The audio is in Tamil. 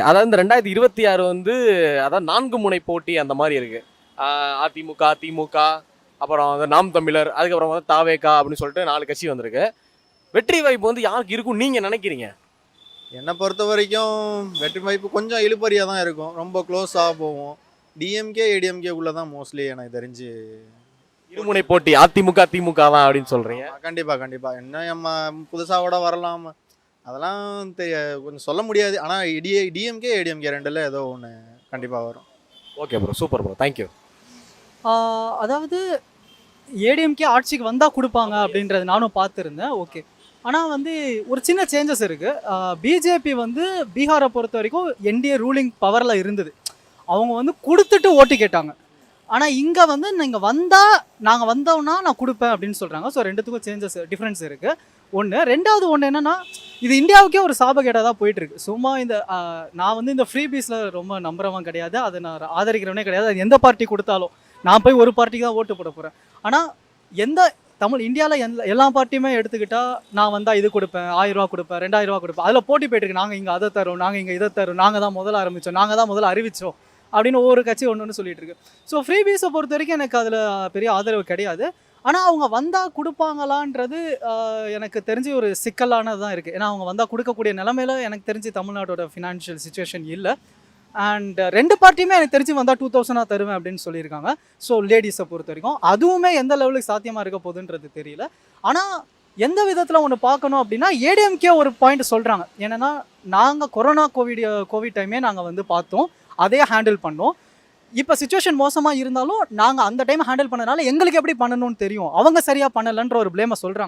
அதாவது இந்த 2026 வந்து அதான் 4 முனை போட்டி அந்த மாதிரி இருக்கு. அதிமுக, திமுக, அப்புறம் வந்து நாம் தமிழர், அதுக்கப்புறம் வந்து தாவேகா அப்படின்னு சொல்லிட்டு 4 கட்சி வந்திருக்கு. வெற்றி வாய்ப்பு வந்து யாருக்கு இருக்கும்னு நீங்க நினைக்கிறீங்க? என்னை பொறுத்த வரைக்கும் வெற்றி வாய்ப்பு கொஞ்சம் இழுபறியாக தான் இருக்கும். ரொம்ப க்ளோஸாக போகும். டிஎம்கே ஏடிஎம்கேக்குள்ளே தான் மோஸ்ட்லி எனக்கு தெரிஞ்சு. இருமுனை போட்டி அதிமுக, திமுக தான் அப்படின்னு சொல்றீங்க. கண்டிப்பாக கண்டிப்பாக என்ன நம்ம புதுசாக கூட வரலாம், அதெல்லாம் கொஞ்சம் சொல்ல முடியாது. ஆனால் டிஎம்கே ஏடிஎம்கே ரெண்டில் ஏதோ ஒன்று கண்டிப்பாக வரும். Okay bro, super bro, thank you. அதாவது ஏடிஎம்கே ஆட்சிக்கு வந்தால் கொடுப்பாங்க அப்படின்றது நானும் பார்த்துருந்தேன். ஓகே. ஆனால் வந்து ஒரு சின்ன சேஞ்சஸ் இருக்குது. பிஜேபி வந்து பீகாரை பொறுத்த வரைக்கும் என்டிஏ ரூலிங் பவரில் இருந்தது. அவங்க வந்து கொடுத்துட்டு ஓட்டு கேட்டாங்க. ஆனால் இங்கே வந்து நீங்கள் நாங்கள் வந்தோம்னா நான் கொடுப்பேன் அப்படின்னு சொல்கிறாங்க. ஸோ ரெண்டுத்துக்கும் டிஃப்ரென்ஸ் இருக்குது. ஒன்று. ரெண்டாவது ஒன்று என்னென்னா, இது இந்தியாவுக்கே ஒரு சாபகேடாக தான் போயிட்டுருக்கு. சும்மா நான் வந்து இந்த ஃப்ரீ பீஸில் ரொம்ப நம்புறவன் கிடையாது. அதை நான் ஆதரிக்கிறவனே கிடையாது. அது எந்த பார்ட்டி கொடுத்தாலும் நான் போய் ஒரு பார்ட்டிக்கு தான் ஓட்டு போட போகிறேன். ஆனால் இந்தியாவில் எல்லா பார்ட்டியுமே எடுத்துக்கிட்டால் நான் வந்தால் இது கொடுப்பேன், 1000 ரூபா கொடுப்பேன், 2000 ரூபா கொடுப்பேன். அதில் போட்டி போயிட்டுருக்கு. நாங்கள் இங்கே அதை தரோம், நாங்கள் இங்கே இதை தரோம், நாங்கள் தான் முதல்ல ஆரம்பித்தோம், நாங்கள் தான் முதல்ல அறிவித்தோம் அப்படின்னு ஒவ்வொரு கட்சி ஒன்று சொல்லிட்டு இருக்கு. ஸோ ஃப்ரீ பீஸை பொறுத்த வரைக்கும் எனக்கு அதில் பெரிய ஆதரவு கிடையாது. ஆனால் அவங்க வந்தால் கொடுப்பாங்களான்றது எனக்கு தெரிஞ்சு ஒரு சிக்கலானது தான் இருக்குது. ஏன்னா அவங்க வந்தால் கொடுக்கக்கூடிய நிலமையில எனக்கு தெரிஞ்சு தமிழ்நாட்டோட ஃபினான்ஷியல் சுச்சுவேஷன் இல்லை. அண்ட் 2 பார்ட்டியுமே எனக்கு தெரிஞ்சு வந்தால் 2000 தருவேன் அப்படின்னு சொல்லியிருக்காங்க. ஸோ லேடிஸை பொறுத்த வரைக்கும் அதுவுமே எந்த லெவலுக்கு சாத்தியமாக இருக்க போகுதுன்றது தெரியல. ஆனால் எந்த விதத்தில் ஒன்று பார்க்கணும் அப்படின்னா, ஏடிஎம்கே ஒரு பாயிண்ட் சொல்கிறாங்க. என்னென்னா, நாங்கள் கோவிட் டைமே நாங்கள் வந்து பார்த்தோம், அதே ஹேண்டில் பண்ணோம். இப்போ சிச்சுவேஷன் மோசமாக இருந்தாலும் நாங்கள் அந்த டைம் ஹேண்டில் பண்ணனால எங்களுக்கு எப்படி பண்ணணும்னு தெரியும், அவங்க சரியாக பண்ணலைன்ற ஒரு ப்ளேமை சொல்கிறாங்க.